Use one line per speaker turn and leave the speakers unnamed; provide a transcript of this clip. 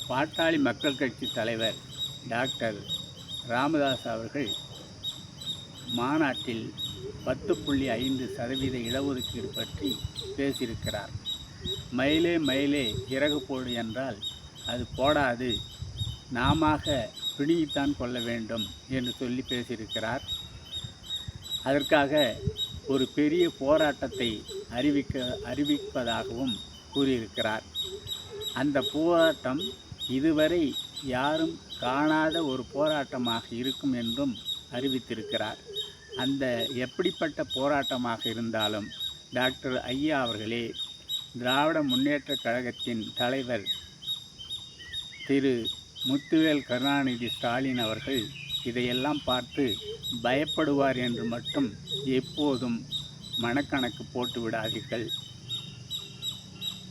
பாட்டாளி மக்கள் கட்சி தலைவர் டாக்டர் ராமதாஸ் அவர்கள் மாநாட்டில் 10.5% இடஒதுக்கீடு பற்றி பேசியிருக்கிறார். மயிலே மயிலே இறகு போடு என்றால் அது போடாது, நாமாக பிடுங்கித்தான் கொள்ள வேண்டும் என்று சொல்லி பேசியிருக்கிறார். அதற்காக ஒரு பெரிய போராட்டத்தை அறிவிப்பதாகவும் கூறியிருக்கிறார். அந்த போராட்டம் இதுவரை யாரும் காணாத ஒரு போராட்டமாக இருக்கும் என்றும் அறிவித்திருக்கிறார். அந்த எப்படிப்பட்ட போராட்டமாக இருந்தாலும் டாக்டர் ஐயா அவர்களே, திராவிட முன்னேற்றக் கழகத்தின் தலைவர் திரு முத்துவேல் கருணாநிதி ஸ்டாலின் அவர்கள் இதையெல்லாம் பார்த்து பயப்படுவார் என்று மட்டும் எப்போதும் மனக்கணக்கு போட்டு விடாதீர்கள்.